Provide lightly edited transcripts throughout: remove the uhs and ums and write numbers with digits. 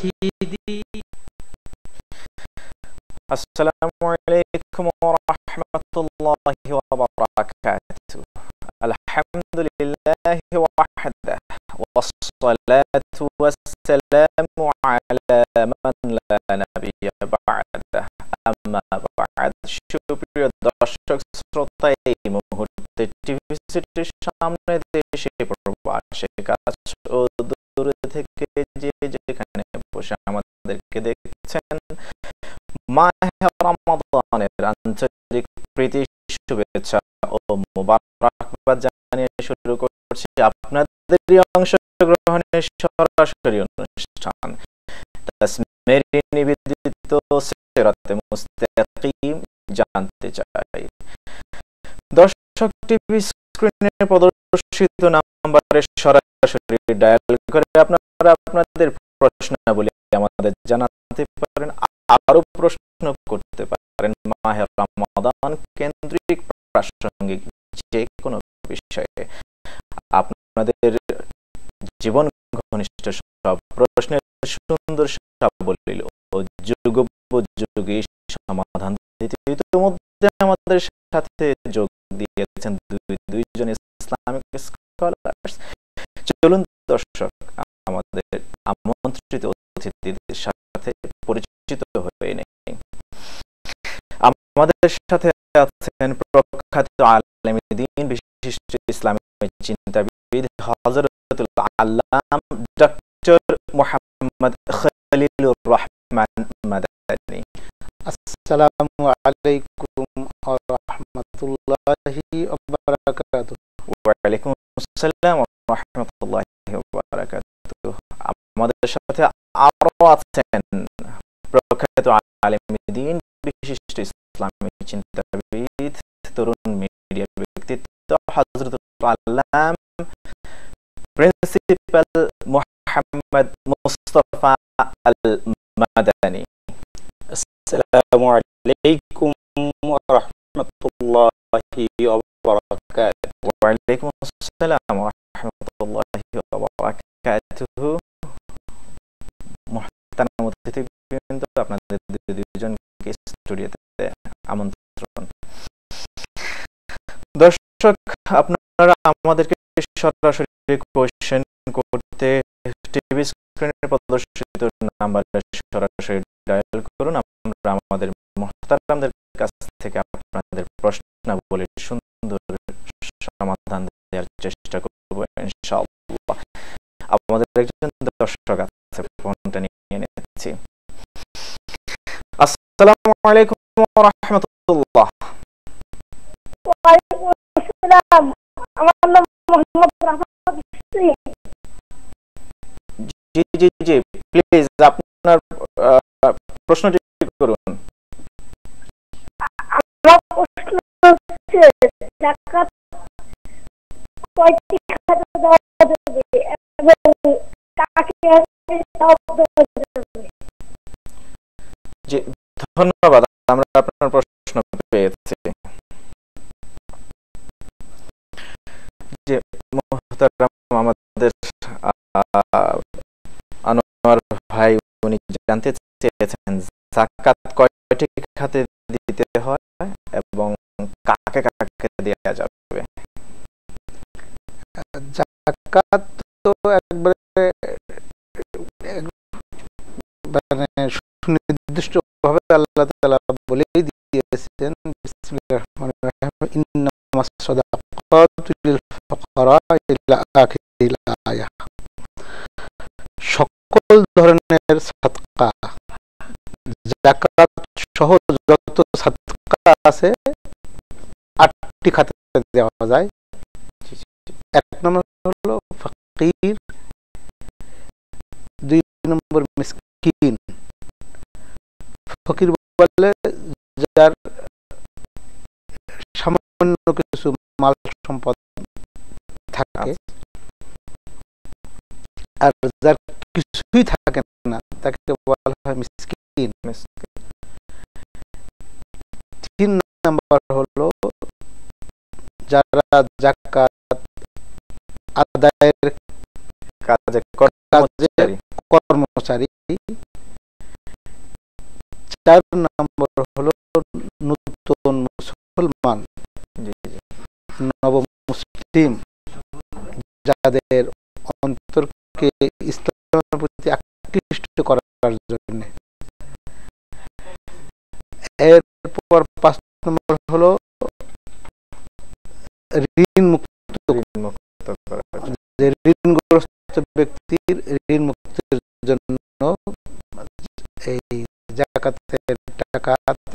شهيدي. السلام عليكم ورحمة الله وبركاته. الحمد لله وحده، والصلاة والسلام على من لا نبي بعده। أما بعد, সুপ্রিয় দর্শক শ্রোতা, এই মুহূর্তে টিভি সিটির সামনে দেশে প্রবাসে কাছ ও দূরে থেকে যে যেখানে বসে আমাদেরকে দেখছেন, মাহে রমাদানের আন্তরিক প্রীতি, শুভেচ্ছা ও মোবারকবাদ জানিয়ে শুরু করছি আপনাদের অংশগ্রহণের সরাসরি অনুষ্ঠান তাসমেরি নিবেদিত সিরাতে মুস্তাকিম জানতে চাই। দর্শক, টিভি স্ক্রিনে প্রদর্শিত নাম্বারে সরাসরি ডায়াল করে আপনারা আপনাদের প্রশ্নাবলী আমাদের জানাতে পারেন, আরো প্রশ্ন করতে পারেন মাহে রমাদান কেন্দ্রিক প্রাসঙ্গিক যে কোনো বিষয়ে। আপনাদের জীবন ঘনিষ্ঠ সব প্রশ্নের সুন্দর সাবলীল ও যুগোপযোগী সমাধান দিতে ইতিমধ্যে আমাদের সাথে যোগ দিয়েছেন দুইজন ইসলামিক স্কলার। চলুন দর্শক, আমাদের আমন্ত্রিত অতিথিদের সাথে পরিচিত হয়ে নেই। আমাদের সাথে আছেন প্রখ্যাত আলেমে দ্বীন, বিশিষ্ট ইসলামী চিন্তাবিদ হযরতুল আল্লাম ডক্টর মুহাম্মদ খলিলুর রহমান মাদানী। আসসালামু আলাইকুম ওয়া রাহমাতুল্লাহি ওয়া বারাকাতুহু। ওয়া আলাইকুম আসসালাম ওয়া রাহমাতুল্লাহি ওয়া বারাকাতুহু। আমাদের সাথে আরো আছেন প্রখ্যাত আলেমে দ্বীন, বিশিষ্ট ইসলামী চিন্তাবিদ, তরুণ মিডিয়া ব্যক্তিত্ব হযরতুল আল্লাম প্রিন্সিপাল মুহাম্মদ মুস্তাফা আল মাদানী। আসসালামু আলাইকুম ওয়া রাহমাতুল্লাহি ওয়া বারাকাতুহু। ওয়া আলাইকুম আসসালাম ওয়া রাহমাতুল্লাহি ওয়া বারাকাতুহু। মুহতারাম অতিথিবৃন্দ, আপনাদের দুইজনকে স্টুডিওতে আমন্ত্রণ। দর্শক, আপনারা আমাদেরকে সরাসরি কোশ্চেন করতে টিভি স্ক্রিনে প্রদর্শিত নাম্বারে সরাসরি ডায়াল করুন। আমরা আমাদের মুহতারামদের কাছ থেকে আপনাদের প্রশ্নাবলী সুন্দর সমাধান দেওয়ার চেষ্টা করব ইনশাআল্লাহ। আমাদের একজন দর্শক আছে, ফোনটা নিয়ে নিচ্ছি। আসসালামু আলাইকুম ওয়া রাহমাতুল্লাহ। ওয়া আলাইকুম আসসালাম। আমার নাম মোহাম্মদ রাফাত ইসলাম। জি জি জি, প্লিজ আপনার প্রশ্নটি করুন। আমার প্রশ্ন হচ্ছে, যাকাত কয়টি খাতে দেওয়া যাবে এবং কাকে দেওয়া যাবে? জি, ধন্যবাদ, আমরা আপনার প্রশ্ন পেয়েছি। যে মুহতারাম আমাদের আনোয়ার ভাই, উনি জানতে চেয়েছেন যাকাত কয়টি খাতে দিতে হয় এবং কাকে কাকে দেওয়া যাবে। যাকাত তো একবারে মানে সুনির্দিষ্টভাবে আল্লাহ তাআলা বলেই দিয়েছেন, বিসমিল্লাহির রহমানির রহিম, ইন্নামাস সাদাকাতু লিল ফুকারা ইলা আখিরিল আয়া। সকল ধরনের সাদকা, যাকাত সহ যত সাদকা আছে 8টি খাতে দেওয়া যায়। এক নম্বর হলো ফকির, 2 নম্বর মিসকিন। ফকির বলে যার সামান্য কিছু মাল সম্পদ থাকে, আর যার কিছুই থাকে না তাকে বলা হয় মিসকিন। 3 নম্বর হলো যারা যাকাত আদায়ের কাজে কর্মচারী, 4 নম্বর হলো নতুন মুসলমান, নব মুসলিম যাদের অন্তরকে ইসলামের প্রতি আকৃষ্ট করার জন্য। এরপর 5 নম্বর হলো ঋণ মুক্ত, যে ঋণগ্রস্ত ব্যক্তির ঋণ মুক্তির জন্য এই যাকাতের টাকা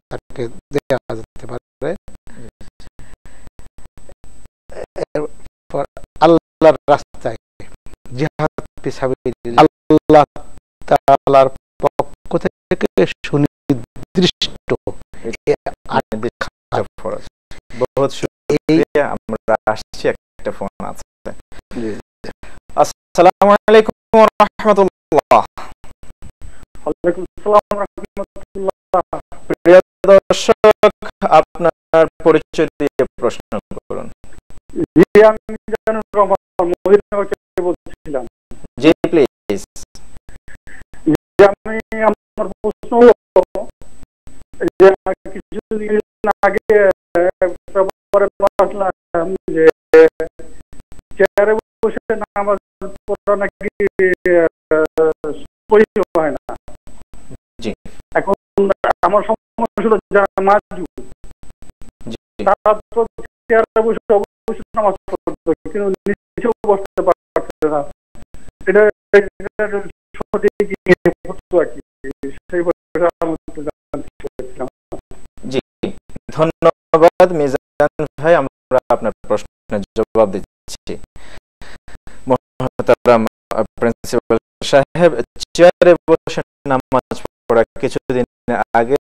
তাকে দেওয়া যেতে পারে। এরপর আল্লাহর রাস্তায় জিহাদ ফি সাবিলিল্লাহ, আল্লাহ তাআলার পক্ষ থেকে সুনির্দিষ্ট বহুত শুকরিয়া। আমরা আসছি, একটা ফোন আছে। আসসালামু আলাইকুম ওয়া রাহমাতুল্লাহ। ওয়ালাইকুম আসসালাম ওয়া রাহমাতুল্লাহ। প্রিয় দর্শক, আপনার পরিচয় দিয়ে প্রশ্ন করুন। জি, আমি মিজানুর রহমান মহিলানগর থেকে বলছিলাম। জি প্লিজ। আমি আমার প্রশ্ন হলো যে কিছুদিন আগে পেপারে পড়লাম যে চেয়ারে বসে নামাজ পড়া নাকি সহিহ হয় না। জি। এখন আমার সমস্যা হলো যারা মাজুব তারা তো চেয়ারে বসে অবশ্যই নামাজ পড়তে, কিন্তু নিচেও বসতে পারছে না। এটা সঠিক কি? সেই বিষয়ে আমি জানতে চাচ্ছিলাম। জি, ধন্যবাদ মিজান ভাই। আমরা আপনার প্রশ্নের জবাব দিচ্ছি। মুহতারাম প্রিন্সিপাল সাহেব, চেয়ারে বসে নামাজ পড়া কিছুদিন আগে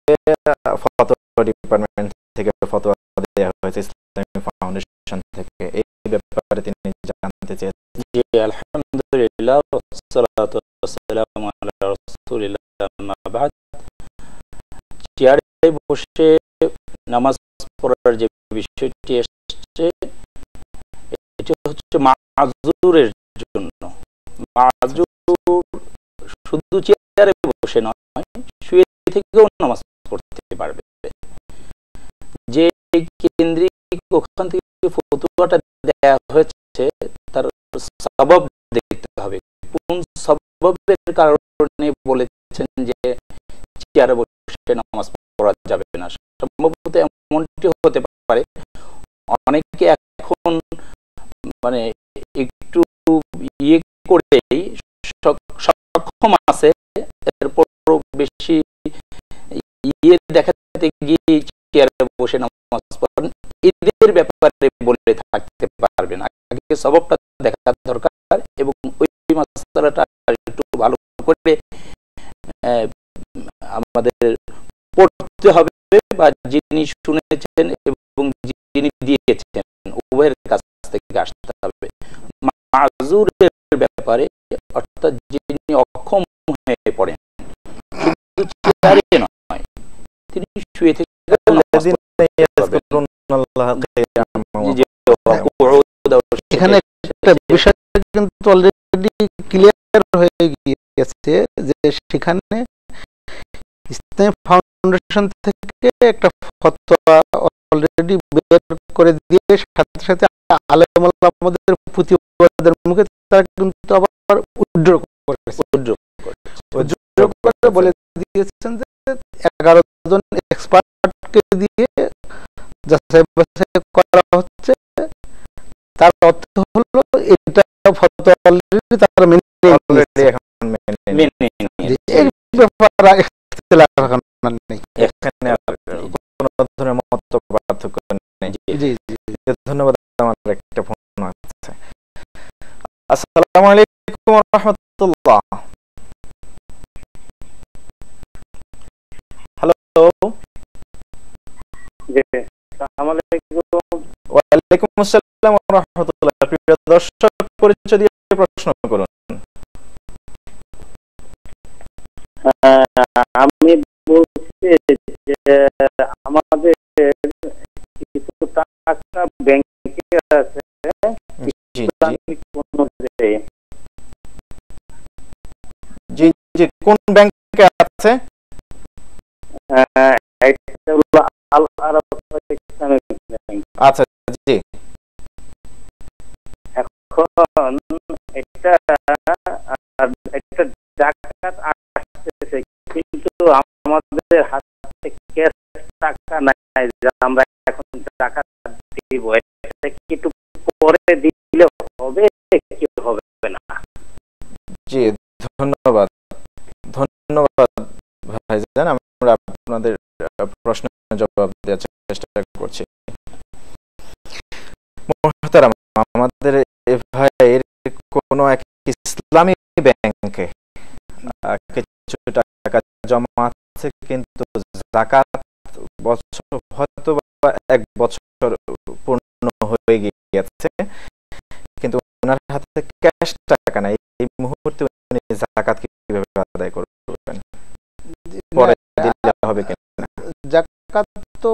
ফতোয়া ডিপার্টমেন্ট থেকে ফতোয়া দেওয়া হয়েছে, ইসলামিক ফাউন্ডেশন থেকে। এই ব্যাপারে তিনি জানতে চেয়েছেন। জি, আলহামদুলিল্লাহ ওয়াসসালাতু ওয়াসসালামু আলা রাসূলিল্লাহ, আম্মা বা'দ। চেয়ারে বসে নামাজ পড়ার যে বিষয়টি এসেছে, এটি হচ্ছে মাজুরের জন্য। মাজুর শুধু চেয়ারে বসে নয়, শুয়ে থেকেও নামাজ পড়তে পারবে। যে কেন্দ্রিক ওখান থেকে ফতোয়াটা দেয়া হয়েছে তার সবব দেখতে হবে, কোন সববের কারণে বলেছেন যে চেয়ারে বসে নামাজ পড়া যাবে না। সম্ভবত এমনটি হতে পারে অনেকে এখন মানে একটু ইয়ে করেই সক্ষম আছে, এরপরও বেশি ইয়ে দেখাতে গিয়ে চেয়ারে বসে নামাজ পড়েন, এদের ব্যাপারে বলে থাকতে পারবেন। আগে সববটা দেখা দরকার এবং ওই মাসআলাটা একটু ভালো করে আমাদের পড়তে হবে, বা যিনি শুনেছেন এবং যিনি দিয়েছেন উভয়ের কাছ থেকে আসতে হবে। মাজুরের ব্যাপারে, অর্থাৎ যিনি অক্ষম হয়ে পড়েন, শুধু চেয়ারে নয়, তিনি শুয়ে থেকে এখানে একটা বিষয় কিন্তু অলরেডি ক্লিয়ার হয়ে গিয়েছে যে সেখানে ইসলামিক ফাউন্ডেশন থেকে একটা ফতোয়া অলরেডি বের করে দিয়ে সাথে সাথে আলেম ওলামাদের প্রতিবাদের মুখে তারা কিন্তু আবার উইথড্র করে বলে দিয়েছেন যে 11 জন এক্সপার্টকে দিয়ে যাচাই বাছাই করা হচ্ছে। তার অর্থ হলো এটা ফতোয়া অলরেডি তারা মেনে এই ব্যাপারে নেই, এখানে কোনো ধরনের মত পার্থক্য নেই। জি জি, ধন্যবাদ। আমার একটা ফোন আছে। আসসালামু আলাইকুম ওয়া রাহমাতুল্লাহ। হ্যালো। জি, আসসালামু আলাইকুম। ওয়ালাইকুম আসসালাম ওয়া রাহমাতুল্লাহ। প্রিয় দর্শক, পরিচয় দিয়ে প্রশ্ন করুন। আমি বলছি যে আমাদের কিছু টাকা ব্যাংকে আছে, জি জি, কোন ব্যাংকে আছে? এটা হলো আল আরাফা ইসলামিক ব্যাংক। আচ্ছা, জি। এখন এটা একটা জাকাত আসতেছে, কিন্তু আমাদের হাতে ক্যাশ টাকা নাই যে আমরা এখন জাকাত দিব। এটা কি একটু পরে দিলে হবে কি হবে না? জি, ধন্যবাদ ধন্যবাদ ভাইজান, আমরা আপনাদের প্রশ্নের জবাব দেওয়ার চেষ্টা করছি। মোহতারাম, আমাদের ভাইয়ের কোন এক ইসলামী ব্যাংকে কিছু টাকা জমা আছে, কিন্তু যাকাত বছর হয়তো বা 1 বছর পূর্ণ হয়ে গিয়েছে, কিন্তু ওনার হাতে ক্যাশ টাকা নাই। এই মুহূর্তে উনি যাকাত কিভাবে আদায় করবেন? পরে দিলে হবে কিনা? জাকাত তো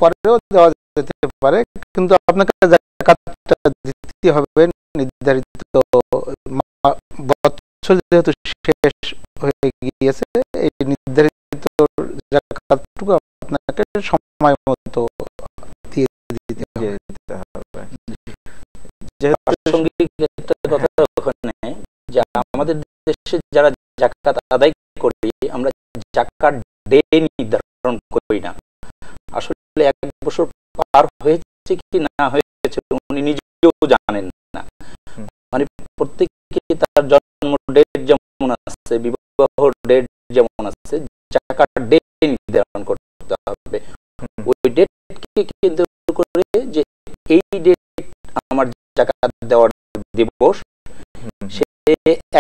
পরেও দেওয়া যেতে পারে, কিন্তু আপনাকে জাকাতটা দিতে হবে নির্ধারিত বছর যেহেতু শেষ হয়ে গিয়েছে, এই নির্ধারিত জাকাতটুকু আপনাকে সময় মতো দিয়ে দিতে হবে। প্রাসঙ্গিক একটা কথা ওখানে, যে আমাদের দেশে যারা জাকাত আদায় করি, আমরা জাকাত ডে নির্ধারণ করি না। আসলে 1 বছর পার হয়েছে কি না হয়েছে উনি নিজেও জানেন না। মানে প্রত্যেককে তার জন্ম ডেট যেমন আছে, বিবাহ ডেট যেমন আছে, জাকাত ডে নির্ধারণ করতে হবে। ওই ডেটকে কেন্দ্র করে যে এই ডেট আমার জাকাত দেওয়ার দিবস, সে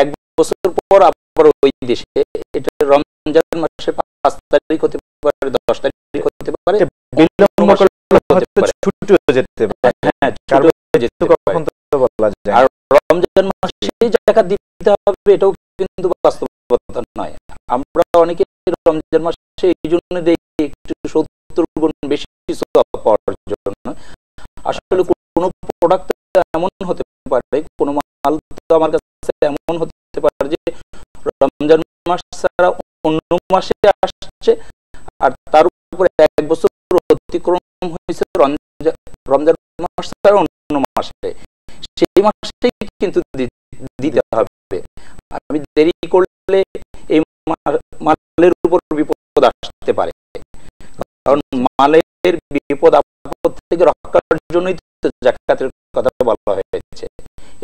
1 বছর পর আবার ওই দেশে, এটা রমজান মাসের 5 তারিখ হতে পারে, 10 তারিখ হতে পারে, বিলম্ব করলে হয়তো ছুটি হয়ে যেতে পারে। হ্যাঁ, কারণ কখন তো বলা যায়। আর রমজান মাসে জাকাত দিতে হবে, এটাও কিন্তু বাস্তবতা নয়। আমরা অনেকে রমজান মাসে এই জন্য দেখি একটু 70 গুণ বেশি সওয়াব পাওয়ার জন্য। আসলে কোনো প্রোডাক্ট এমন হতে পারে, কোনো মাল তো আমার কাছে এমন হতে পারে যে রমজান মাস ছাড়া অন্য মাসে আসছে, আর তার উপরে 1 বছর অতিক্রম হয়েছে রমজান মাস ছাড়া অন্য মাসে, সেই মাসেই কিন্তু দিতে হবে। আমি দেরি করলে এই মালের উপর বিপদ আসতে পারে, কারণ মালের বিপদ আপদ থেকে রক্ষার জন্যই জাকাতের কথা বলা হয়েছে।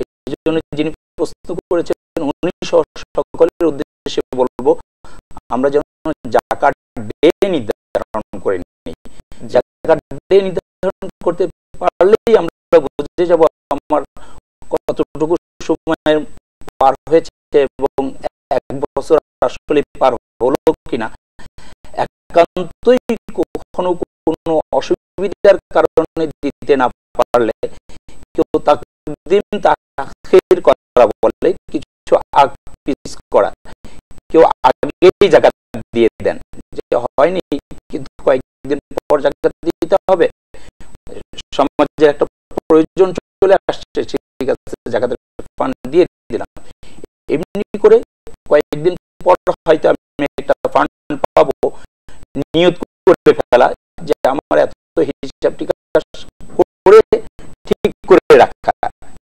এই জন্য যিনি প্রশ্ন করেছেন উনি সকলের উদ্দেশ্যে বলবো, আমরা যেন জাকাত ডে নির্ধারণ করে নিই। জাকাত ডে নির্ধারণ করতে পারলেই আমরা বুঝে যাব আমার কতটুকু সময় পার হয়েছে এবং 1 বছর আসলে পার হলো কিনা। একান্তই কখনো কোনো অসুবিধার কারণে দিতে না পারলে কেউ তাকদিম তাখির করা বলে, কিছু আগ পিছ করা, কেউ আগেই জাকাত দিয়ে দেন, যে হয়নি কিন্তু কয়েকদিন পর জাকাত দিতে হবে, সমাজের একটা প্রয়োজন চলে আসছে, ঠিক আছে জাকাতের ফান্ড দিয়ে দিলাম। এমনি করে কয়েকদিন পর হয়তো আমি একটা ফান্ড পাবো, নিয়ত করে ফেলা যে আমার এত হিসাব টিকাস করে ঠিক করে রাখা,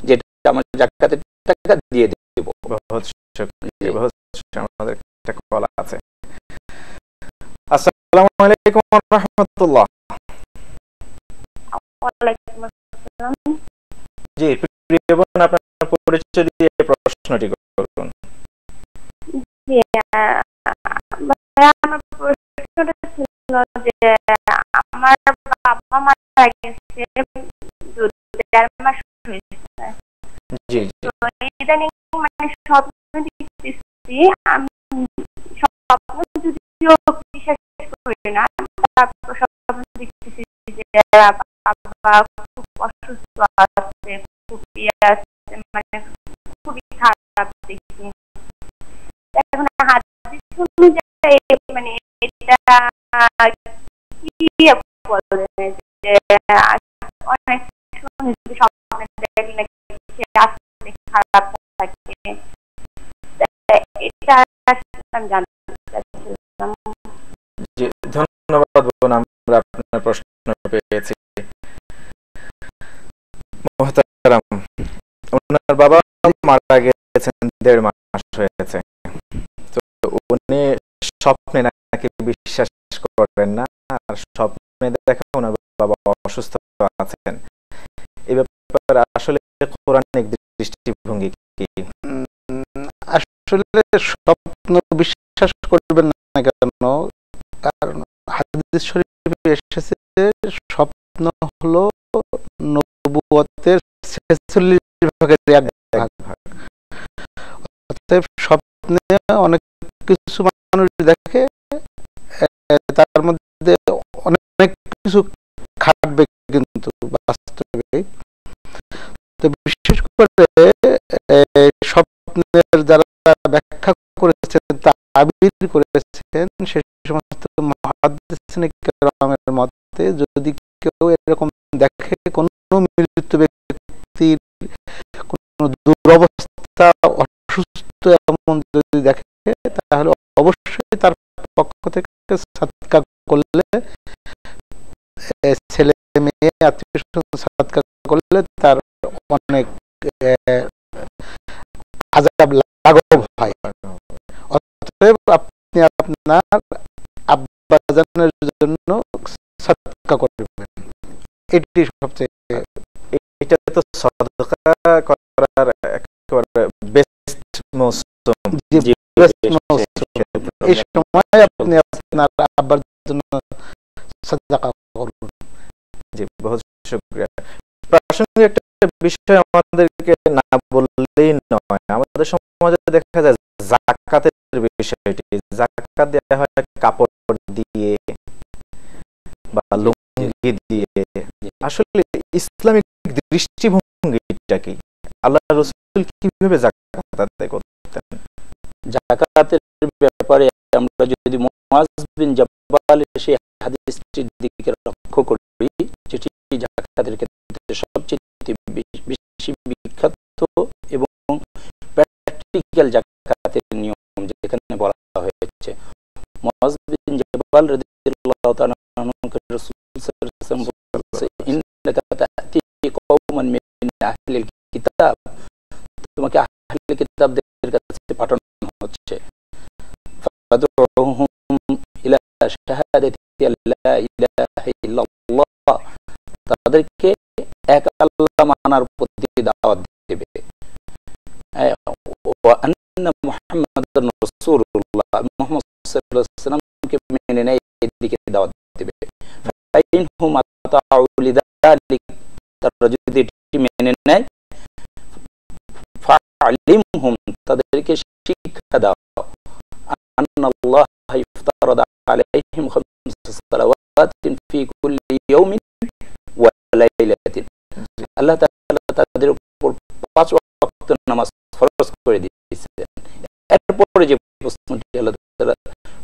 যেটা আমার জাকাতের টাকা দিয়ে দেব। আমাদের একটা কল আছে। আসসালামু আলাইকুম ওয়া রাহমাতুল্লাহ। ওয়ালাইকুম আসসালাম। জি, প্রিয় বোন, আপনার পরিচয় দিয়ে প্রশ্নটি করুন। জি, আমার প্রশ্নটা ছিল যে আমার বাবা মারা গেছে, 2-1.5 মাস হয়েছে। জি, তো ইদানিং মানে স্বপ্ন দেখতেছি, আমি স্বপ্ন যদিও বিশ্বাস করি না, তারপর স্বপ্ন দেখতেছি যে বাবা খুব অসুস্থ আছে, খুব আছে, মানে খুবই খারাপ দেখি। এখন হাদিস অনুযায়ী মানে এটা কি বলে যে অনেক স্বপ্ন দেখলে আসলে খারাপ থাকে, এটা আমি জানতে চাচ্ছিলাম। জি, ধন্যবাদ বোন, আমরা আপনার প্রশ্ন পেয়েছি। মোহতারাম, ওনার বাবা মারা গেছেন 1.5 মাস হয়েছে। তো উনি স্বপ্নে নাকি বিশ্বাস করেন না, আর স্বপ্নে দেখা ওনার বাবা অসুস্থ আছেন। এই ব্যাপারে আসলে কোরআনিক দৃষ্টিভঙ্গি কি? আসলে স্বপ্ন বিশ্বাস করবেন না কেন, কারণ হাদিস শরীফে এসেছে স্বপ্ন হলো নবুয়তের 46 ভাগের 1 ভাগ। অতএব স্বপ্নে অনেক কিছু মানুষ দেখে, তার মধ্যে অনেক কিছু খাটবে কিন্তু বাস্তবে। তো বিশেষ করে স্বপ্নের যারা ব্যাখ্যা করেছেন, তাবির করেছেন, সে সমস্ত মুহাদ্দিসিন কেরামের মতে যদি কেউ এরকম দেখে কোনো মৃত ব্যক্তির কোনো দুরবস্থা, অসুস্থ এমন যদি দেখে, তাহলে অবশ্যই তার পক্ষ থেকে সাদকা করলে, ছেলে মেয়ে আত্মীয় স্বজন সাদকা করলে তার অনেক আযাব লাঘব হয়। অতএব আপনি আপনার আব্বাজানের জন্য সাদকা করবেন, এটি সবচেয়ে, এটা তো সাদকা করার একেবারে বেস্ট মৌসুম। এই সময় আপনি আপনার আব্বার জন্য সাদকা করুন। জি, বহুত শুকরিয়া। প্রাসঙ্গিক একটা বিষয় আমাদেরকে না বললেই নয়, আমাদের সমাজে দেখা যায় যাকাতের বিষয়টি। যাকাত দেওয়া হয় কাপড় দিয়ে বা লুঙ্গি দিয়ে। আসলে ইসলামিক দৃষ্টিভঙ্গিটা কি? আল্লাহ রাসূল কিভাবে যাকাত আদায় করতেন? যাকাতের ব্যাপারে আমরা যদি মুআজ বিন জাবাল সেই হাদিসটির দিকে লক্ষ্য করি, যেটি যাকাতের ক্ষেত্রে সবচেয়ে বেশি বিখ্যাত এবং প্র্যাকটিক্যাল যাকাতের নিয়ম যেখানে বলা হয়েছে। মুআজ বিন জাবাল রাদিয়াল্লাহু তাআলা আনহু রাসূল সাল্লাল্লাহু আলাইহি ওয়াসাল্লাম বলেছে, ইন্নাকা তা'তি কওমান মিন আহলিল কিতাব, তোমাকে আহলে কিতাবদের কাছে পাঠানো হচ্ছে। ফাদউহুম ইলা শাহাদাতি আল্লা ইলাহা ইল্লাল্লাহ, তাদেরকে এক আল্লাহ মানার প্রতি দাওয়াত দেবে। ওয়া আন্না মুহাম্মাদান রাসূলুল্লাহ, মুহাম্মদ সাল্লাল্লাহু আলাইহি ওয়াসাল্লামকে মেনে নেয়, এদিকে দাওয়াত দেবে। ফাইনহুম আতাউ লিযালিক, তারা যদি এটি মেনে নেয়, ফাআলিমহুম, তাদেরকে শিক্ষা দাও, আন্নাল্লাহ ইফতারাদা আলাইহিম খামসা সালাওয়াতিন ফি কুল্লি ইয়াউমিন ওয়া লাইলাতিন, আল্লাহ তাআলা তাদের উপর 5 ওয়াক্ত নামাজ ফরজ করে দিয়েছেন। এরপরে যে প্রশ্নটি আল্লাহ তাআলা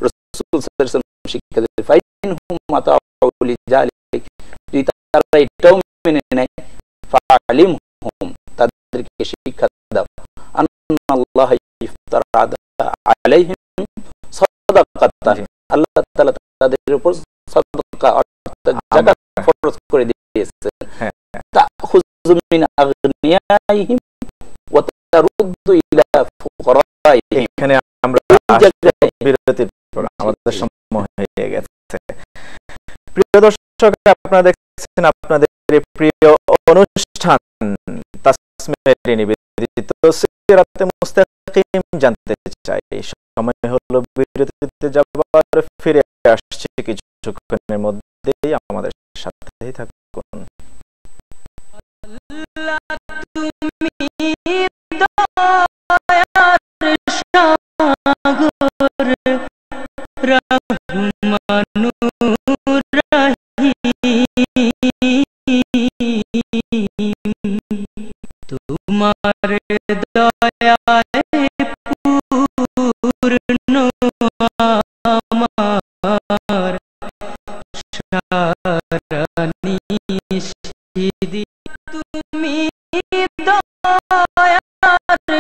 রাসূল সাল্লাল্লাহু আলাইহি ওয়াসাল্লাম শিক্ষা দেন, ফাইনহুম আতাউ লিযালিক, যদি তারা এটাও মেনে নেয়, ফাআলিমহুম, তাদেরকে শিক্ষা দাও, আন্নাল্লাহ ইফতারাদা আলাইহিম সাদাকাতান, আল্লাহ তাআলা তাদের উপর সাদাকা অর্থাৎ যাকাত ফরজ করে দিয়েছেন। তাখুযু মিন আগনিয়াইহিম ওয়া তারুদ্দু ইলা ফুকারাইহিম। এখানে আমরা বিরতির পর আমাদের সময় হয়ে গেছে। প্রিয় দর্শক, আপনারা দেখছেন আপনাদের প্রিয় অনুষ্ঠান তাসমিয়াতে নিবেদিত সিরাতে মুস্তাকিম জানতে চাই। সময় হলো বিরতিতে যাবার, ফিরে আসছে কিছুক্ষণের মধ্যেই, আমাদের সাথেই থাকুন। তোমার দয়ায় পূর্ণ আমার সারা নিশিদি, তুমি দয়ার সাগর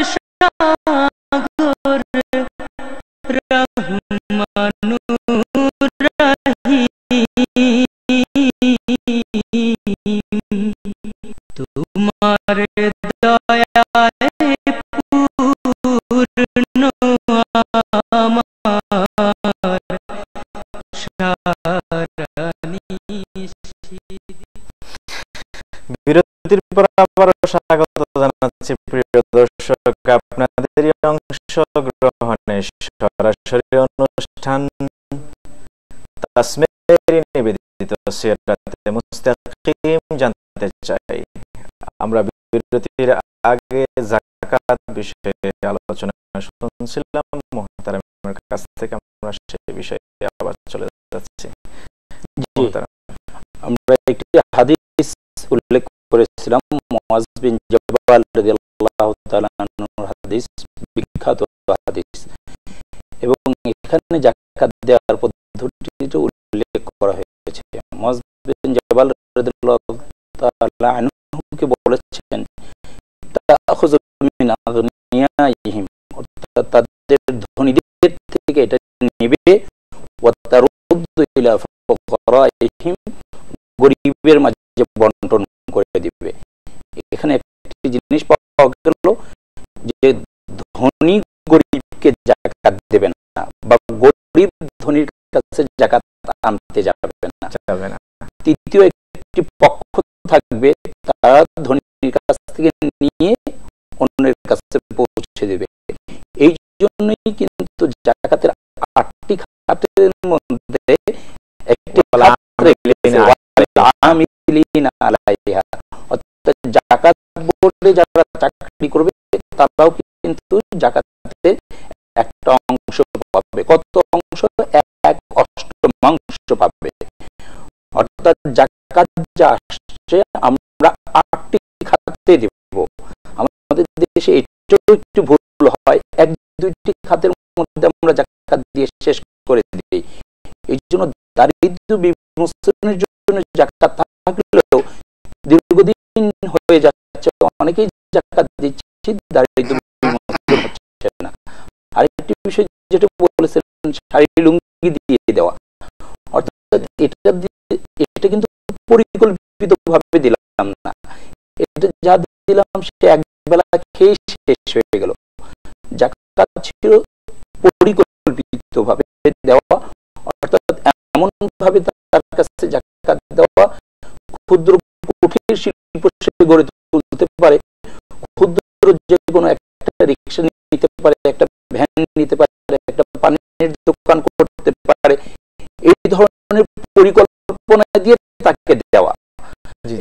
রহমানুর রহিম তোমার দয়ায় পূর্ণ আমার বিরতির পর আবার স্বাগত জানাচ্ছি প্রিয় দর্শক আপনাদের অংশগ্রহণে সরাসরি অনুষ্ঠান তাসমির নিবেদিত সিরাতে মুস্তাকিম জানতে চাই। আমরা বিরতির আগে যাকাত বিষয়ে আলোচনা শুনছিলাম মুহতারামের কাছ থেকে, আমরা সেই বিষয়ে আবার চলে যাচ্ছি। আমরা একটি হাদিস উল্লেখ করেছিলাম, মুআজ বিন জাবাল রাদিয়াল্লাহু তাআলা আনহুর হাদিস, বিখ্যাত হাদিস, এবং এখানে যাকাত দেওয়ার পদ্ধতিটি উল্লেখ করা হয়েছে। মুআজ বিন জাবাল রাদিয়াল্লাহু তাআলা আনহুকে বলেছেন তাখুযু মিন আগনিয়াইহিম, অর্থাৎ তাদের ধনীদের থেকে এটা নেবে, ওয়া তারুদ্দু ইলা ফুকারাইহিম, গরিবের মাঝে বন্টন করে দিবে। এখানে একটি জিনিস পাওয়া গেল যে ধনী গরিবকে যাকাত দেবে না, বা গরিব ধনীর কাছে যাকাত আনতে যাবে না। তৃতীয় একটি পক্ষ থাকবে, তারা ধনীর কাছ থেকে নিয়ে অন্যের কাছে পৌঁছে দেবে। এই জন্যই কিন্তু যাকাতের 8টি খাতের মধ্যে একটি যাকাত বোর্ডে যারা চাকরি করবে তারাও কিন্তু যাকাতের একটা অংশ পাবে। কত অংশ? 1/8 পাবে। অর্থাৎ যাকাত যা আসছে আমরা 8টি খাতে দেব। আমাদের দেশে এটাও একটু ভুল হয়, 1-2টি খাতের মধ্যে আমরা যাকাত দিয়ে শেষ করে দিই। এই জন্য দারিদ্র বিমোচনের জন্য যাকাত থাকলেও দীর্ঘদিন হয়ে যাচ্ছে, অনেকেই যাকাত দিচ্ছে, দারিদ্র বিমোচন হচ্ছে না। আরেকটি বিষয় যেটা বলেছিলেন, শাড়ি লুঙ্গি দিয়ে দেওয়া, অর্থাৎ এটা কিন্তু পরিকল্পিতভাবে দিলাম না, এটা যা দিলাম সেটা একবেলা খেয়ে শেষ হয়ে গেল। যাকাত ছিল পরিকল্পিতভাবে দেওয়া, অর্থাৎ এমন ভাবে তার কাছে যাকাত দেওয়া, ক্ষুদ্র কুটির শিল্প সে গড়ে তুলতে পারে, ক্ষুদ্র যে কোনো একটা রিক্সা নিতে পারে, একটা ভ্যান নিতে পারে, একটা পানির দোকান করতে পারে, এই ধরনের পরিকল্পনা দিয়ে তাকে দেওয়া।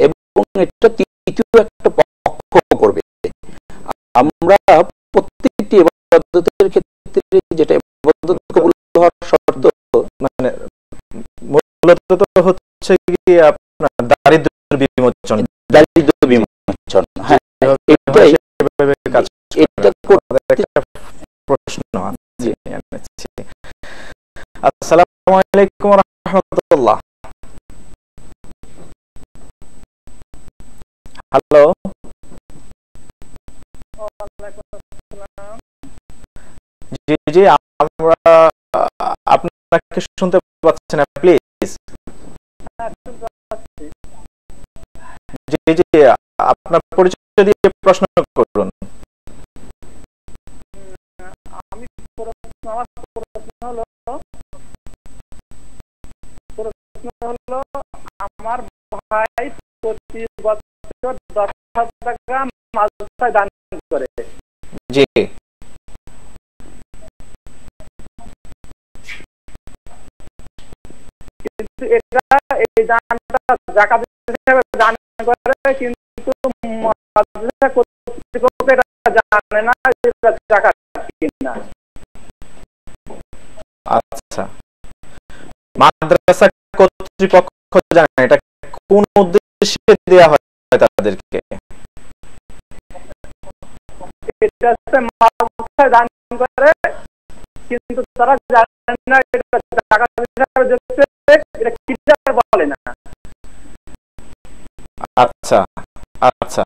এবং এটা তৃতীয় একটা পক্ষ করবে। আমরা প্রত্যেকটি ইবাদতের ক্ষেত্রে যেটা ইবাদত কবুল হওয়ার শর্ত, মানে মূলত তো হচ্ছে কি আপনার দারিদ্র বিমোচন। হ্যাঁ, এটাই কাজ। এটা একটা প্রশ্ন আছে। আসসালামু আলাইকুম ওয়া রাহমাতুল্লাহ। হ্যালো, জি জি, আমরা আপনাকে শুনতে পাচ্ছি না, প্লিজ। জি জি, আপনার পরিচয় দিয়ে প্রশ্ন করুন। আমার ভাই প্রতি বছর 10,000 টাকা মাদ্রাসায় দান করে। জি, কিন্তু এটা এই দানটা যাকাত হিসেবে দান করে, কিন্তু মাদ্রাসা কর্তৃপক্ষ এটা জানে না এটা যাকাত কিনা। আচ্ছা, মাদ্রাসা কর্তৃপক্ষ জানে না এটা কোন উদ্দেশ্যে দেওয়া হয় তাদেরকে? এটা হচ্ছে মাদ্রাসায় দান করে, কিন্তু তারা জানে না এটা যাকাত হিসেবে দিচ্ছে, এটা কিভাবে বলে না। আচ্ছা আচ্ছা,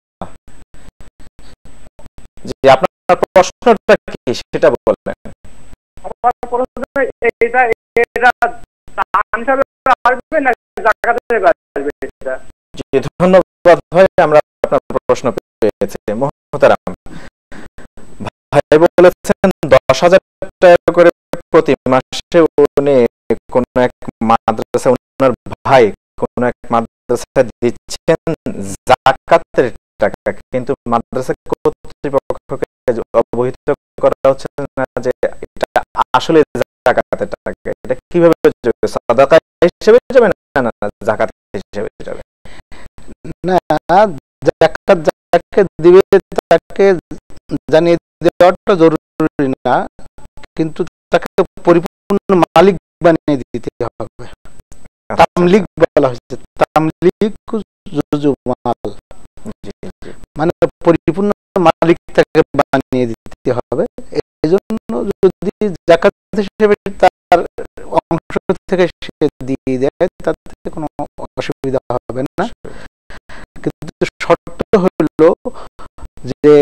জি, আপনার প্রশ্নটা কি সেটা বললেন। আমার প্রশ্ন এটা এটা দান হিসাবে আসবে না জাকাত হিসাবে আসবে এটা? জি, ধন্যবাদ ভাই, আমরা আপনার প্রশ্ন পেয়েছি। মোহতারাম ভাই বলেছেন 10,000 টাকা করে প্রতি মাসে উনি কোন এক মাদ্রাসা, ওনার ভাই কোন এক মাদ্রাসা দিচ্ছেন যাকাতের টাকা, কিন্তু মাদ্রাসা কর্তৃপক্ষকে অবহিত করা হচ্ছে না যে এটা আসলে যাকাতের টাকা। এটা কিভাবে সাদাকা হিসেবে যাবে না না যাকাত হিসেবে যাবে? না, যাকাত যাকে দিবে তাকে জানিয়ে দেওয়াটা জরুরি না, কিন্তু তাকে পরিপূর্ণ মালিক বানিয়ে দিতে হবে। তামলিক বলা হয়েছে, তামলিক জুজুমাল, মানে পরিপূর্ণ মালিক তাকে বানিয়ে দিতে হবে। এই জন্য যদি যাকাত হিসেবে তার অংশ থেকে সে দিয়ে দেয় তাতে কোনো অসুবিধা হবে না, কিন্তু শর্ত হইল যে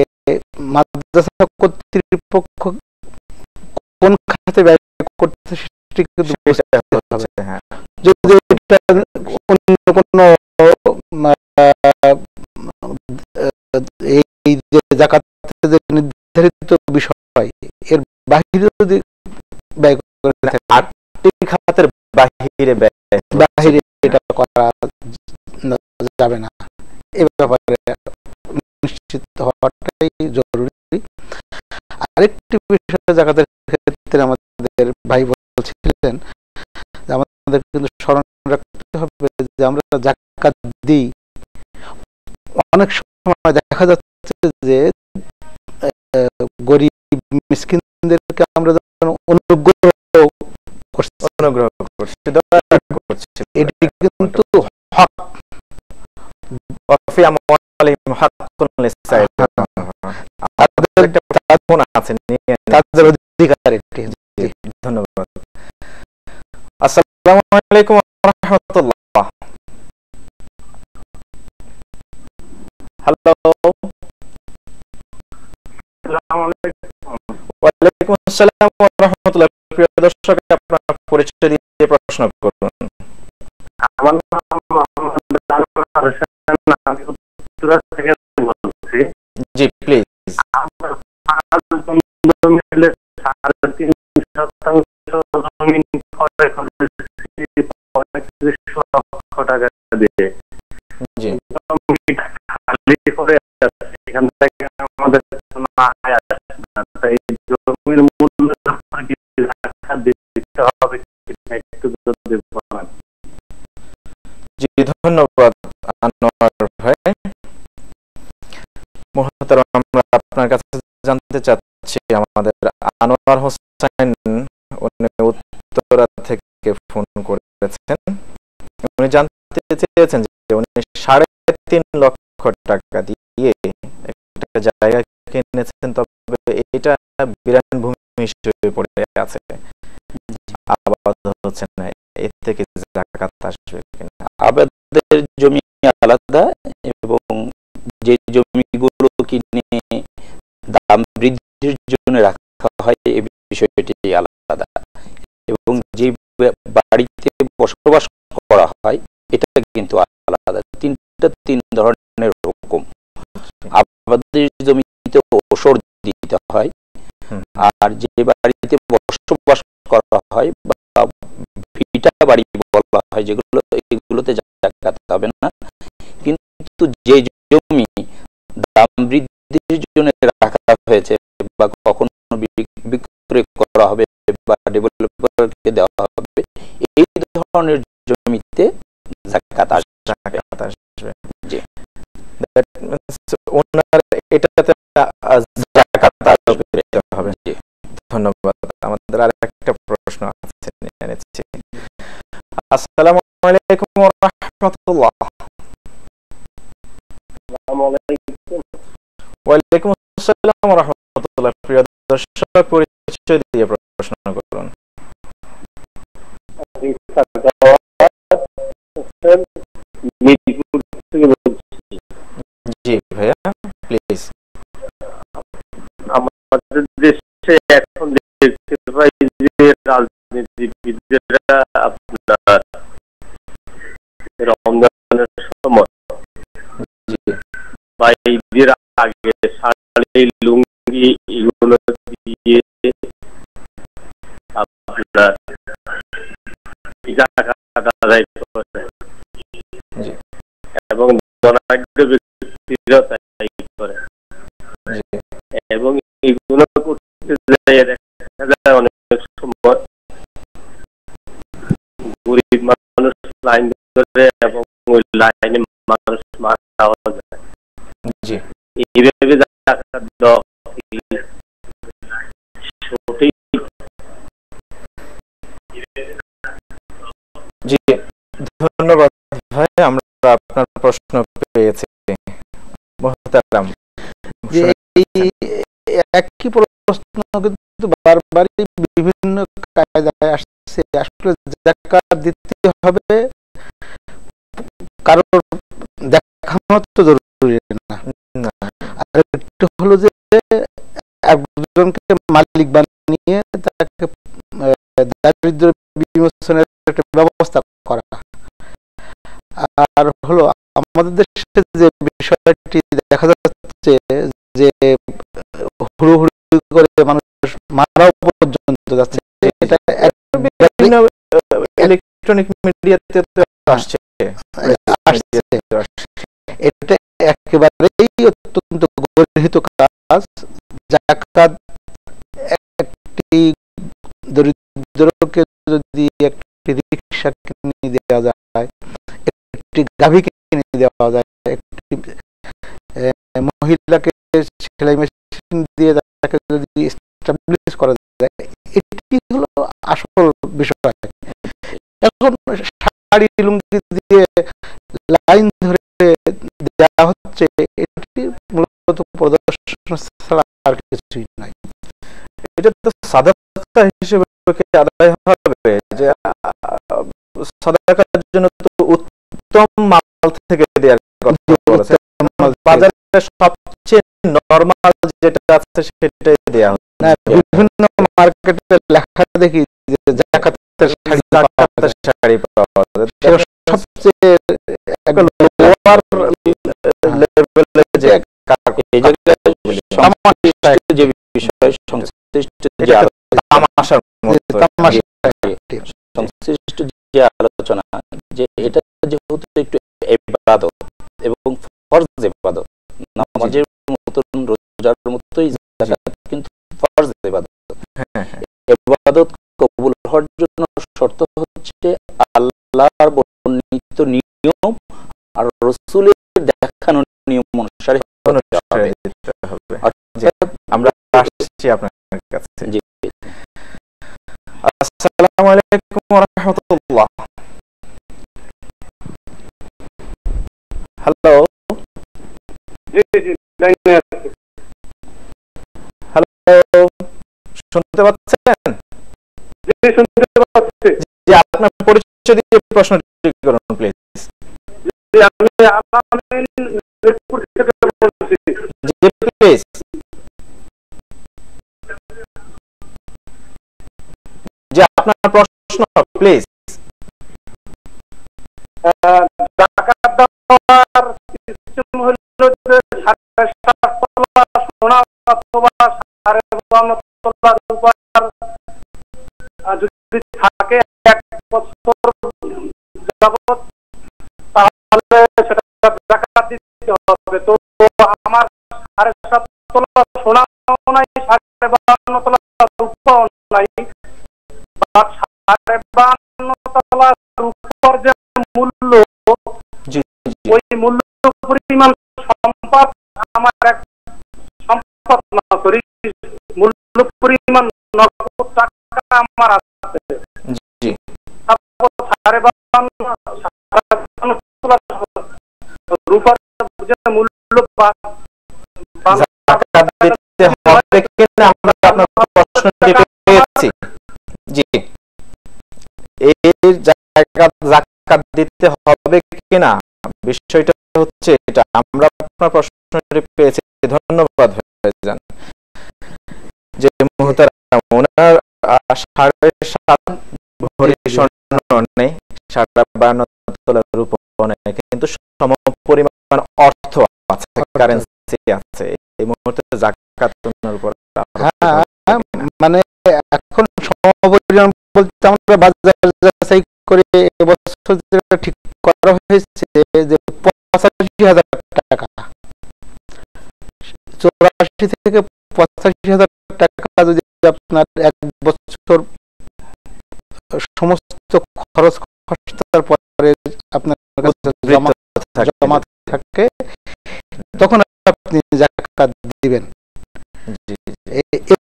মাদ্রাসা কর্তৃপক্ষ কোন খাতে ব্যয় করতে হবে। যদি এটা অন্য কোনো এই যে যাকাতের যে নির্ধারিত বিষয় এর বাহিরে যদি ব্যয় করে থাকে, আর্থিক খাতের বাহিরে বাহিরে এটা করা যাবে না। এ ব্যাপারে নিশ্চিত হওয়াটাই জরুরি। আরেকটি বিষয় যাকাতের ক্ষেত্রে আমাদের ভাই বলছিলেন যে আমাদের কিন্তু স্মরণ রাখতে হবে যে আমরা যাকাত দিই, অনেক সময় দেখা যাচ্ছে যে গরিব মিসকিনদেরকে আমরা যখন অনুগ্রহ করছি, এটি কিন্তু হক। তাদের অধিকার এটি। ধন্যবাদ। আসসালামু আলাইকুম ওয়া রাহমাতুল্লাহ। হ্যালো, ওয়ালাইকুম আসসালাম ওয়া রাহমাতুল্লাহ। প্রিয় দর্শক, আপনার পরিচয় দিয়ে প্রশ্ন করুন। আমার নাম মোহাম্মদ আমি উত্তরা থেকে বলছি। জি প্লিজ। আমরা 5 মিলে 3.5 শতাংশ জমি ক্রয় করেছি 35 লক্ষ টাকা দিয়ে। জি, খালি করে এখান থেকে আমাদের কোনো আয় আসে না। এই জমির মূল্য দিতে হবে একটু যদি বলেন। জি, ধন্যবাদ আনোয়ার ভাই। মোহতারাম, আমরা আপনার কাছে জানতে চাচ্ছি, আমাদের আনোয়ার হোসেন উনি উত্তরা থেকে ফোন করেছেন। উনি জানতে চেয়েছেন যে উনি 3.5 লক্ষ টাকা দিয়ে একটা জায়গা কিনেছেন, তবে এটা বিরান ভূমি হিসেবে পড়ে আছে, আবাদ হচ্ছে না, এর থেকে যাকাত আসবে কিনা? আবাদের জমি আলাদা এবং যে জমিগুলো কিনে দাম বৃদ্ধির জন্য রাখা হয় এই বিষয়টি আলাদা, এবং যে বাড়িতে বসবাস করা হয় এটা কিন্তু আলাদা। তিন ধরনের হুকুম। আবাদের জমিতে ওসর দিতে হয়, আর যে বাড়িতে বসবাস করা হয় বা ভিটা বাড়ি বলা হয় যেগুলো, এগুলোতে যাকাত হবে না। কিন্তু যে জমি দাম বৃদ্ধির জন্য রাখা হয়েছে বা কখনো বিক্রয় করা হবে বা ডেভেলপারকে দেওয়া হবে, এই ধরনের জমিতে যাকাত আসবে। জি, ওনার এটাতে যাকাত হবে। ধন্যবাদ। আমাদের আরেকটা প্রশ্ন আছে, নিয়ে নিচ্ছি। আসসালামু আলাইকুম ওয়া রাহমাতুল্লাহ। ওয়ালাইকুম আসসালাম ওয়া রাহমাতুল্লাহ। প্রিয় দর্শক, পরিচয় দিয়ে প্রশ্ন করুন। জি ভাইয়া, প্লিজ। আমাদের দেশে এখন দেখতে পাই বুদ্ধিজীবীরা আপনার রমজানের সময় বা ঈদের আগে শাড়ি লুঙ্গি এগুলো দিয়ে আপনার জাকাত আদায় করে এবং ধনাঢ্য ব্যক্তিরা তাই করে এবং এগুলো করতে যায় দেখা যায় অনেক সময় গরিব মানুষ লাইন ধরে এবং ওই লাইনে মানুষ মারা যায়। এইভাবে জাকাত দেওয়া সঠিক? জি, ধন্যবাদ ভাই, আমরা আপনার প্রশ্ন পেয়েছি। মুহতারাম, যে এই একই প্রশ্ন কিন্তু বারবারই বিভিন্ন কায়দায় আসছে। আসলে যাকাত দিতে হবে কারোর দেখানো তো জরুরি না, আর একটু হলো যে একজনকে মালিক বানিয়ে তাকে দারিদ্র বিমোচনের একটা ব্যবস্থা করা। আর হলো আমাদের দেশে যে বিষয়টি দেখা যাচ্ছে যে হুড়োহুড়ি করে মানুষ মারাও পর্যন্ত যাচ্ছে, এটা ইলেকট্রনিক মিডিয়াতে আসছে, এটা একেবারেই অত্যন্ত গর্হিত কাজ। জাকাত একটি দরিদ্রকে যদি একটি রিক্সা কিনে দেওয়া যায়, একটি গাভী কিনে দেওয়া যায়, একটি মহিলাকে সেলাই মেশিন দিয়ে তাকে যদি এস্টাবলিশ করা যায়, এটি হলো আসল বিষয়। এখন শাড়ি লুঙ্গি দিয়ে লাইন ধরে দেওয়া হচ্ছে, এটি মূলত প্রদর্শন ছাড়া আর কিছুই নাই। এটা তো সাদাকা হিসেবে আদায় হবে, যে সাদাকার জন্য তো উত্তম মাল থেকে দেওয়ার কথা বলেছে। বাজারে সবচেয়ে নরমাল যেটা আছে সেটাই দেওয়া হচ্ছে। বিভিন্ন মার্কেটে লেখা দেখি যে জাকাতের শাড়ি পাওয়া যায়, সবচেয়ে লোয়ার লেভেলে যে যে বিষয় সংশ্লিষ্ট যে আলোচনা, যে এটা যেহেতু একটু ইবাদত এবং ফরজ ইবাদত, নামাজের মতন রোজার মতোই যাকাত কিন্তু ফরজ ইবাদত। ইবাদত কবুল হওয়ার জন্য শর্ত হচ্ছে আল্লাহর বর্ণিত নিয়ম আর রাসূলের দেখানো নিয়ম অনুসারে হবে। আমরা আসছি আপনার কাছে। জি, আসসালামু আলাইকুম ওয়া রাহমাতুল্লাহ। হ্যালো, হ্যালো, শুনতে পাচ্ছেন? জি, আপনার পরিচয় দিয়ে প্রশ্নটি করুন প্লিজ। G please. যে আপনার প্রশ্ন প্লিজ। জাকাত দেওয়ার সিস্টেম হলো যে 7.5 তোলা সোনা অথবা 52 তোলা রূপার যদি থাকে 1 বছর যাবত, তাহলে সেটা জাকাত দিতে হবে। তো আমার 7.5 তোলা সোনাও নাই, 52 তোলা রূপাও নাই, 52 তোলা রূপার যে মূল্য, ওই মূল্য পরিমাণ সম্পদ আমার এক সম্পদ না, সরি, মূল্য পরিমাণ নগদ টাকা আমার আছে। রূপার যে মূল্য জাকাত দিতে হবে কিনা বিষয়টা হচ্ছে এটা, আমরা আপনার প্রশ্নটি পেয়েছি। ধন্যবাদ ভাইজান। যে মুহতারাম, ওনার 7.5 ভরি স্বর্ণ নেই, 52 তোলা রূপো নেই, কিন্তু সম পরিমাণ অর্থ আছে, কারেন্সি আছে। এই মুহূর্তে যাকাত উপর মানে এখন সমপরিমাণ বলতে আমরা বাজার যাচাই করে এবছর যেটা ঠিক করা হয়েছে যে 85,000 টাকা, 84 থেকে 85,000 টাকা যদি আপনার এক বছর সমস্ত খরচ খরচার পরে আপনার কাছে জমা থাকে, তখন আপনি যাকাত দিবেন। এই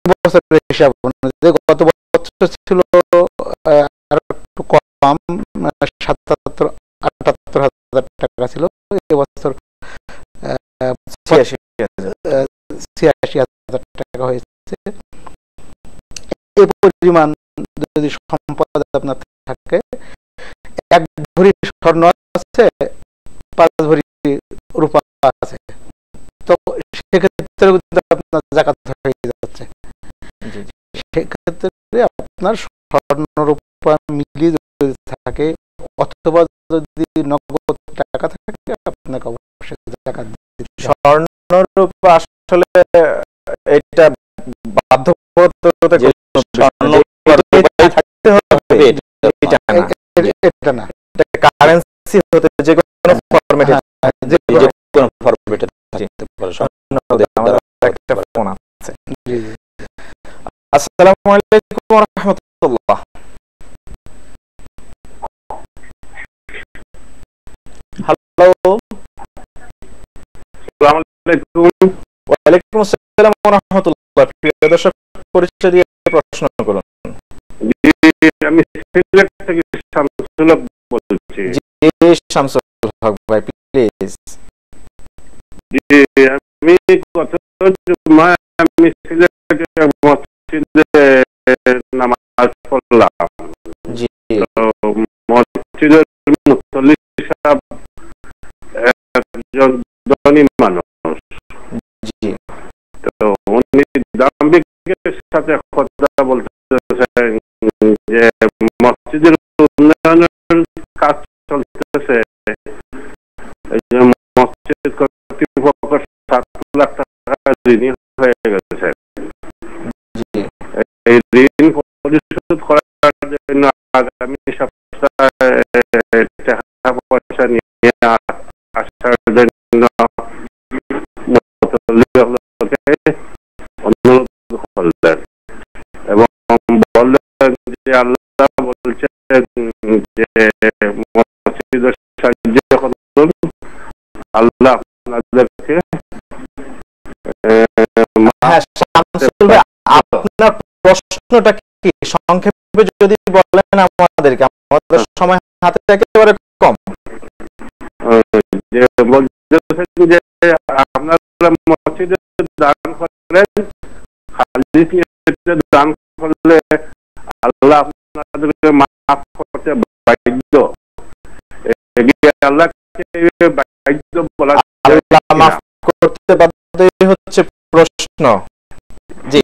বছরের হিসাব অনুযায়ী গত বছর ছিল আর একটু কম, 77-78,000 টাকা ছিল, এবছর 86,000 টাকা হয়েছে। এই পরিমাণ যদি সম্পদ আপনার থাকে, 1 ভরি স্বর্ণ আছে, 5 ভরি রূপা আছে, তো সেক্ষেত্রে আপনার যাকাত হয়ে যাচ্ছে। সেক্ষেত্রে আপনার স্বর্ণ রূপা মিলিয়ে যদি থাকে অথবা যদি নগদ টাকা থাকে, আপনাকে অবশ্যই যাকাত দিতে হবে। স্বর্ণ রূপা আসলে এটা বাধ্যবাধকতা থাকতে হবে এটা না, কারেন্সি হতে যে কোনো ফরম্যাটে, যে কোনো ফরম্যাটে থাকতে পারে। আমাদের একটা ফোন আছে। আসসালামু আলাইকুম ওয়া রাহমাতুল্লাহ। হ্যালো, আসসালামু আলাইকুম। ওয়া আলাইকুম আসসালাম ওয়া রাহমাতুল্লাহ। প্রিয় দর্শক, পরিচয় দিয়ে প্রশ্ন করুন। জি, আমি সিলেট থেকে শামসুল হক বলছি। জি শামসুল হক ভাই, প্লিজ। জি, আমি গত জুমায় আমি সিলেটে মসজিদে নামাজ পড়লাম। জি, তো মসজিদের মুসল্লি সাহেব একজন ধনী মানুষ। জি, তো উনি দাম্ভিকের সাথে কথা বলতেছেন যে মসজিদের উন্নয়নের কাজ চলতেছে, এই যে মসজিদ কর্তৃপক্ষ 7 লাখ টাকা ঋণী হয়ে গেছে। এই ঋণ পরিশোধ করার জন্য আগামী সপ্তাহে টাকা পয়সা নিয়ে আসার জন্য অনুরোধ করলেন এবং বললেন যে আল্লাহ বলছেন যে মসজিদের সাহায্য করুন, আল্লাহ আপনাদেরকে আপনার প্রশ্নটা কি সংক্ষেপে যদি বলেন আমাদেরকে, আমাদের সময় হাতে একেবারে কম। যে বলতেছেন যে আপনারা মসজিদে দান করেন, খালি দান করলে আল্লাহ আপনাদেরকে মাফ করতে বাধ্য। আল্লাহকে বাধ্য বলা মাফ করতে বাধ্য হচ্ছে প্রশ্ন। জি,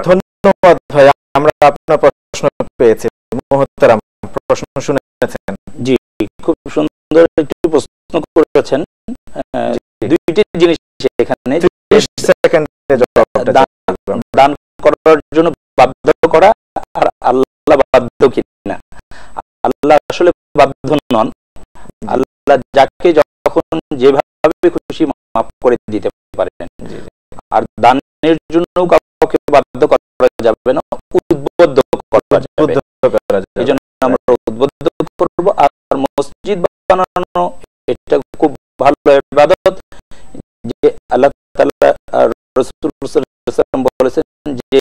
ধন্যবাদ ভাই, আমরা আপনার প্রশ্ন পেয়েছি। মুহতারাম, প্রশ্ন শুনেছেন? জি, খুব সুন্দর একটি প্রশ্ন করেছেন। দুইটি জিনিস এখানে, 30 সেকেন্ডে দান করার জন্য বাধ্য করা আর আল্লাহ বাধ্য কিনা। আল্লাহ আসলে বাধ্য নন, আল্লাহ যাকে যখন যেভাবে খুশি মাফ করে দিতে পারেন। আর দানের জন্য কাউকে বাধ্য করা যাবে না, উদ্বুদ্ধ করা যাবে। এই জন্য আমরা উদ্বুদ্ধ করবো। আর মসজিদ বানানো এটা খুব ভালো ইবাদত, যে আল্লাহ তাআলা আর রাসূল সাল্লাল্লাহু আলাইহি ওয়াসাল্লাম বলেছেন যে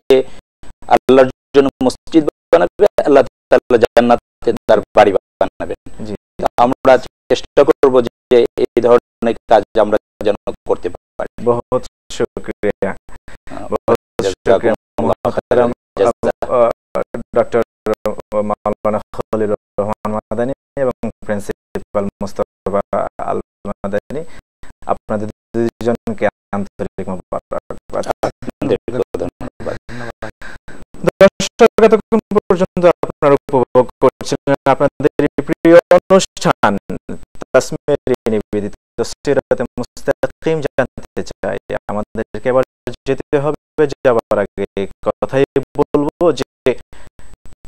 আল্লাহর জন্য মসজিদ বানাবে, আল্লাহ তাআলা জান্নাতে তার বাড়ি বানাবেন। আমরা চেষ্টা করব যে এই ধরনের কাজ আমরা যেন করতে পারি। বহুত শুকরিয়া, ডক্টর মাওলানা খলিলুর রহমান মাদানী এবং প্রিন্সিপাল মুস্তাফা আল মাদানী, আপনাদের দুইজনকে আন্তরিক মোবারকবাদ। দর্শক, এতক্ষণ পর্যন্ত আপনারা উপভোগ করছিলেন আপনাদের প্রিয় অনুষ্ঠান তাসমিরি নিবেদিত সিরাতে মুস্তাকিম জানতে চাই। আমাদেরকে এবার যেতে হবে, যাবার আগে কথাই বলবো যে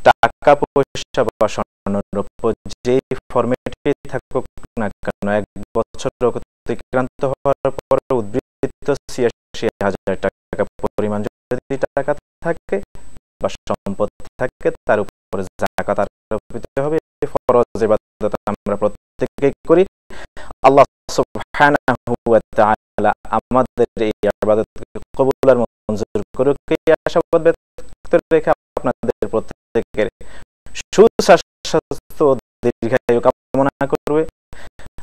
টাকা পয়সা বা স্বর্ণরৌপ্য যেই ফরম্যাটে থাকুক না কেন, 1 বছর অতিক্রান্ত হওয়ার পর উদ্বৃত্ত ৮৬,০০০ টাকা পরিমাণ যদি টাকা থাকে বা সম্পদ থাকে, তার উপরে যাকাত আরোপ দিতে হবে। ফরজ ইবাদত আমরা প্রত্যেকেই করি। আল্লাহ সুবহানাহু ওয়া তাআলা আমাদের এই ইবাদতকে কবুল আর মঞ্জুর করুক। এই আশাবাদ ব্যক্ত রেখে আপনাদের প্রত্যেকের সুস্বাস্থ্য ও দীর্ঘায়ু কামনা করবে।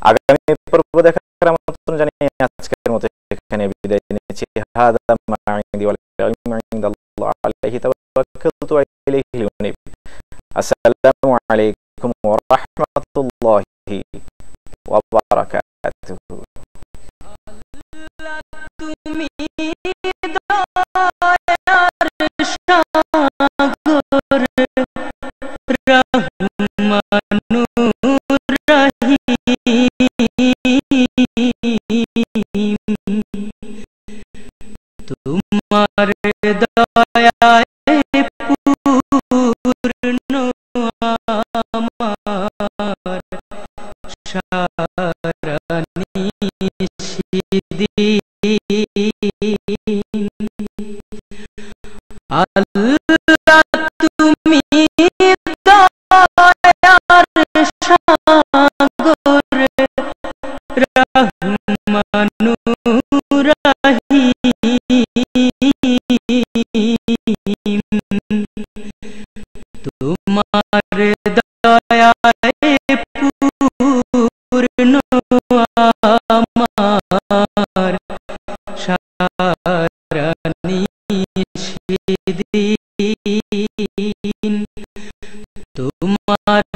আগামী পর্ব দেখার আমন্ত্রণ জানিয়ে আজকের মতো এখানে বিদায় নিচ্ছি। হাদা মা ইনদি ওয়া ইলমু ইনদাল্লাহ আলাইহি তাওয়াক্কালতু ওয়া ইলাইহি উনীব। আসসালামু আলাইকুম ওয়া রাহমাতুল্লাহি ওয়া বারাকাতুহু। তুমি দয়ার সাগর রহমানুর রহিম, তোমার দয়ায় পূর্ণ আমার সারা নিশিদিন। আল্লাহ তুমি দয়ার সাগর রহমানুর রহিম, তোমার দয়ায় পূর্ণ আমার সারা নিশিদিন। তোমার